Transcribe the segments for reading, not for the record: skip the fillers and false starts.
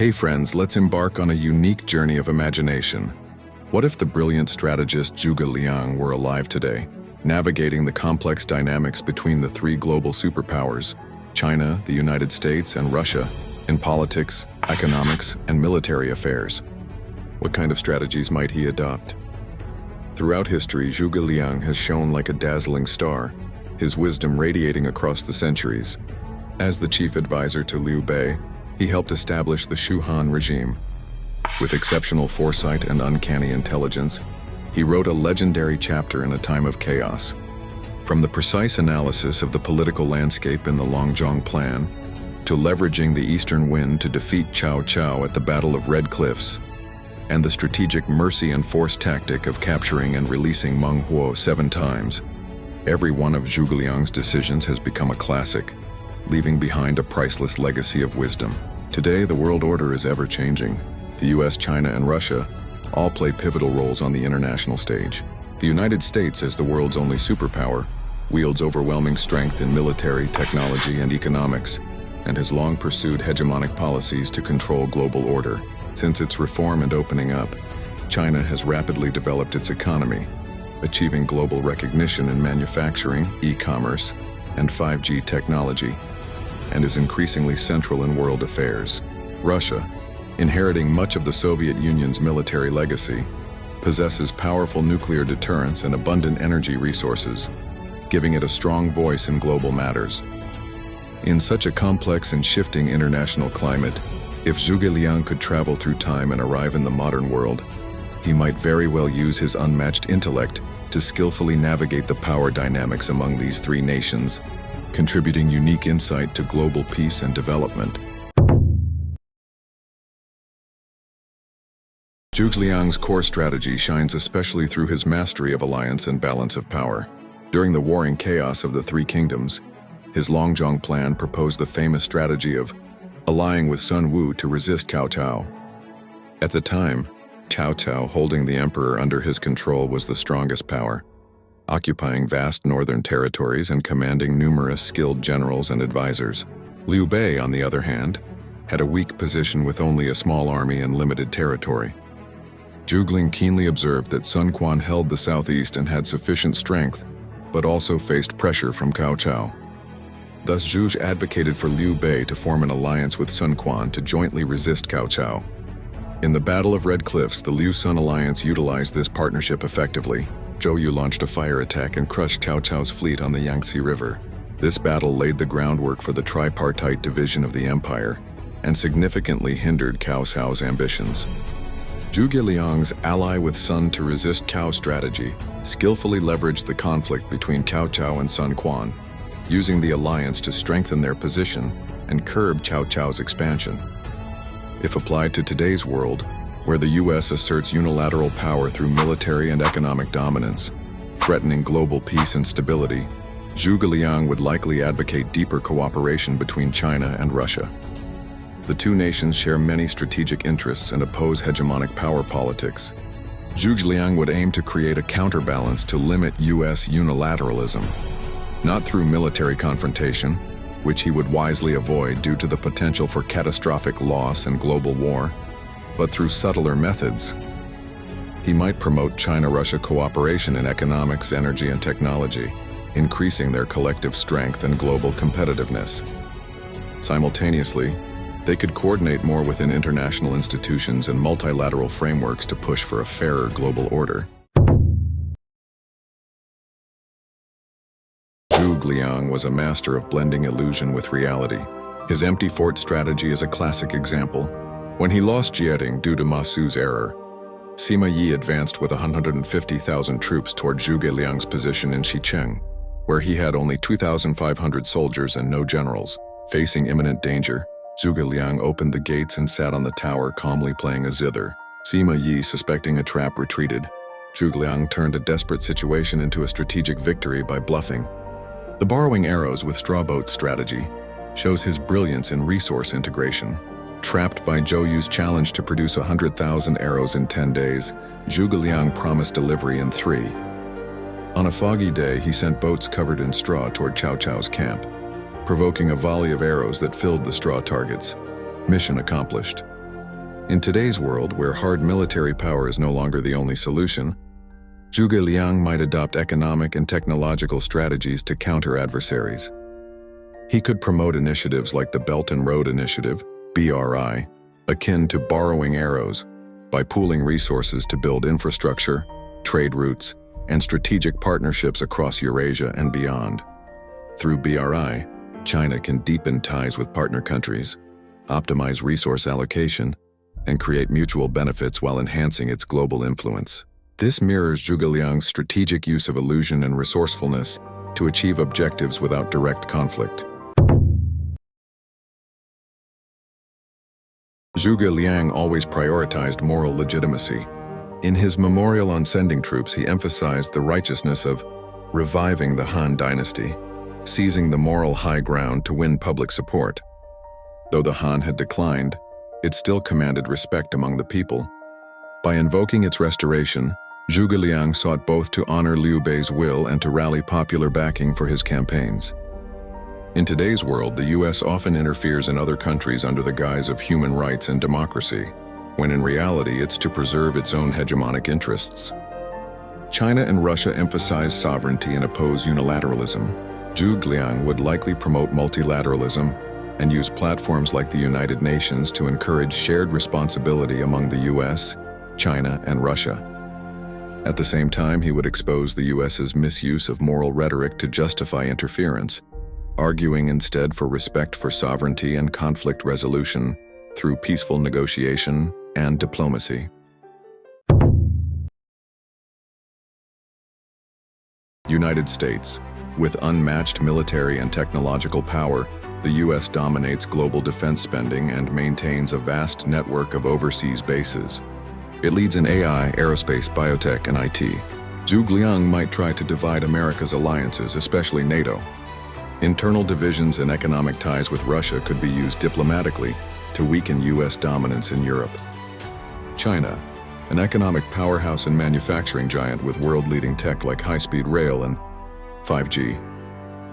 Hey friends, let's embark on a unique journey of imagination. What if the brilliant strategist Zhuge Liang were alive today, navigating the complex dynamics between the three global superpowers, China, the United States, and Russia, in politics, economics, and military affairs? What kind of strategies might he adopt? Throughout history, Zhuge Liang has shone like a dazzling star, his wisdom radiating across the centuries. As the chief advisor to Liu Bei, he helped establish the Shu Han regime. With exceptional foresight and uncanny intelligence, he wrote a legendary chapter in a time of chaos. From the precise analysis of the political landscape in the Longzhong Plan, to leveraging the eastern wind to defeat Cao Cao at the Battle of Red Cliffs, and the strategic mercy and force tactic of capturing and releasing Meng Huo 7 times, every one of Zhuge Liang's decisions has become a classic, leaving behind a priceless legacy of wisdom. Today, the world order is ever-changing. The US, China, and Russia all play pivotal roles on the international stage. The United States, as the world's only superpower, wields overwhelming strength in military, technology, and economics, and has long pursued hegemonic policies to control global order. Since its reform and opening up, China has rapidly developed its economy, achieving global recognition in manufacturing, e-commerce, and 5G technology, and is increasingly central in world affairs. Russia, inheriting much of the Soviet Union's military legacy, possesses powerful nuclear deterrence and abundant energy resources, giving it a strong voice in global matters. In such a complex and shifting international climate, if Zhuge Liang could travel through time and arrive in the modern world, he might very well use his unmatched intellect to skillfully navigate the power dynamics among these three nations, contributing unique insight to global peace and development. Zhuge Liang's core strategy shines especially through his mastery of alliance and balance of power. During the warring chaos of the Three Kingdoms, his Longzhong Plan proposed the famous strategy of allying with Sun Wu to resist Cao Cao. At the time, Cao Cao, holding the emperor under his control, was the strongest power, occupying vast northern territories and commanding numerous skilled generals and advisors. Liu Bei, on the other hand, had a weak position with only a small army and limited territory. Zhuge Liang keenly observed that Sun Quan held the southeast and had sufficient strength, but also faced pressure from Cao Cao. Thus, Zhuge advocated for Liu Bei to form an alliance with Sun Quan to jointly resist Cao Cao. In the Battle of Red Cliffs, the Liu-Sun alliance utilized this partnership effectively. Zhou Yu launched a fire attack and crushed Cao Cao's fleet on the Yangtze River. This battle laid the groundwork for the tripartite division of the empire and significantly hindered Cao Cao's ambitions. Zhuge Liang's ally with Sun to resist Cao strategy skillfully leveraged the conflict between Cao Cao and Sun Quan, using the alliance to strengthen their position and curb Cao Cao's expansion. If applied to today's world, where the US asserts unilateral power through military and economic dominance, threatening global peace and stability, Zhuge Liang would likely advocate deeper cooperation between China and Russia. The two nations share many strategic interests and oppose hegemonic power politics. Zhuge Liang would aim to create a counterbalance to limit US unilateralism, not through military confrontation, which he would wisely avoid due to the potential for catastrophic loss and global war, but through subtler methods. He might promote China-Russia cooperation in economics, energy, and technology, increasing their collective strength and global competitiveness. Simultaneously, they could coordinate more within international institutions and multilateral frameworks to push for a fairer global order. Zhuge Liang was a master of blending illusion with reality. His empty fort strategy is a classic example. When he lost Jieting due to Ma Su's error, Sima Yi advanced with 150,000 troops toward Zhuge Liang's position in Xicheng, where he had only 2,500 soldiers and no generals. Facing imminent danger, Zhuge Liang opened the gates and sat on the tower calmly playing a zither. Sima Yi, suspecting a trap, retreated. Zhuge Liang turned a desperate situation into a strategic victory by bluffing. The borrowing arrows with straw boat strategy shows his brilliance in resource integration. Trapped by Zhou Yu's challenge to produce 100,000 arrows in 10 days, Zhuge Liang promised delivery in 3. On a foggy day, he sent boats covered in straw toward Cao Cao's camp, provoking a volley of arrows that filled the straw targets. Mission accomplished. In today's world, where hard military power is no longer the only solution, Zhuge Liang might adopt economic and technological strategies to counter adversaries. He could promote initiatives like the Belt and Road Initiative, BRI, akin to borrowing arrows, by pooling resources to build infrastructure, trade routes, and strategic partnerships across Eurasia and beyond. Through BRI, China can deepen ties with partner countries, optimize resource allocation, and create mutual benefits while enhancing its global influence. This mirrors Zhuge Liang's strategic use of illusion and resourcefulness to achieve objectives without direct conflict. Zhuge Liang always prioritized moral legitimacy. In his memorial on sending troops, he emphasized the righteousness of reviving the Han dynasty, seizing the moral high ground to win public support. Though the Han had declined, it still commanded respect among the people. By invoking its restoration, Zhuge Liang sought both to honor Liu Bei's will and to rally popular backing for his campaigns. In today's world, the US often interferes in other countries under the guise of human rights and democracy, when in reality it's to preserve its own hegemonic interests. China and Russia emphasize sovereignty and oppose unilateralism. Zhuge Liang would likely promote multilateralism and use platforms like the United Nations to encourage shared responsibility among the US, China, and Russia. At the same time, he would expose the US's misuse of moral rhetoric to justify interference, arguing instead for respect for sovereignty and conflict resolution through peaceful negotiation and diplomacy. United States. With unmatched military and technological power, the US dominates global defense spending and maintains a vast network of overseas bases. It leads in AI, aerospace, biotech, and IT. Zhuge Liang might try to divide America's alliances, especially NATO. Internal divisions and economic ties with Russia could be used diplomatically to weaken US dominance in Europe. China, an economic powerhouse and manufacturing giant with world-leading tech like high-speed rail and 5G.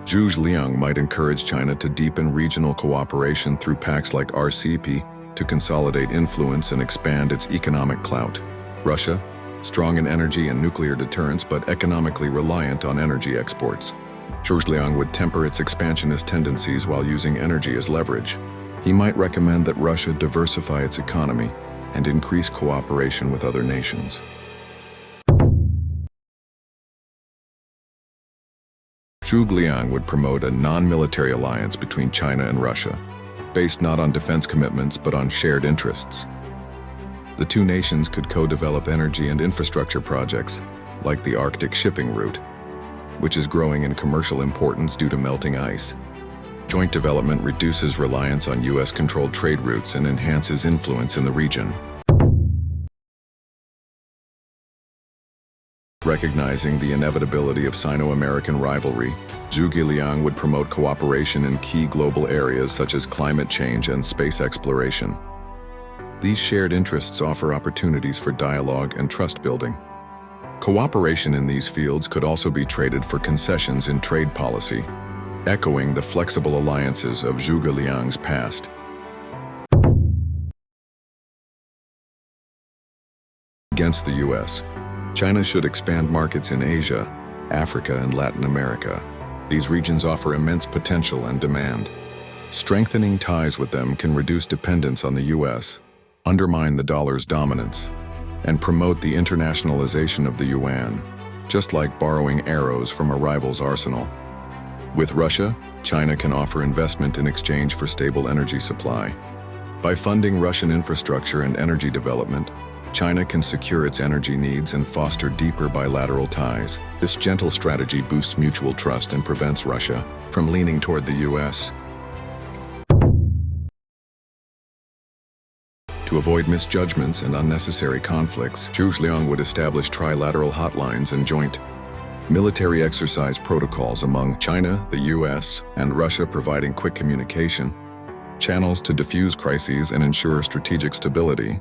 Zhuge Liang might encourage China to deepen regional cooperation through pacts like RCEP to consolidate influence and expand its economic clout. Russia, strong in energy and nuclear deterrence but economically reliant on energy exports. Zhuge Liang would temper its expansionist tendencies while using energy as leverage. He might recommend that Russia diversify its economy and increase cooperation with other nations. Zhuge Liang would promote a non-military alliance between China and Russia, based not on defense commitments but on shared interests. The two nations could co-develop energy and infrastructure projects, like the Arctic shipping route, which is growing in commercial importance due to melting ice. Joint development reduces reliance on US-controlled trade routes and enhances influence in the region. Recognizing the inevitability of Sino-American rivalry, Zhuge Liang would promote cooperation in key global areas such as climate change and space exploration. These shared interests offer opportunities for dialogue and trust building. Cooperation in these fields could also be traded for concessions in trade policy, echoing the flexible alliances of Zhuge Liang's past. Against the US, China should expand markets in Asia, Africa, and Latin America. These regions offer immense potential and demand. Strengthening ties with them can reduce dependence on the US, undermine the dollar's dominance, and promote the internationalization of the yuan, just like borrowing arrows from a rival's arsenal. With Russia, China can offer investment in exchange for stable energy supply. By funding Russian infrastructure and energy development, China can secure its energy needs and foster deeper bilateral ties. This gentle strategy boosts mutual trust and prevents Russia from leaning toward the US. To avoid misjudgments and unnecessary conflicts, Zhuge Liang would establish trilateral hotlines and joint military exercise protocols among China, the US, and Russia, providing quick communication, channels to diffuse crises and ensure strategic stability.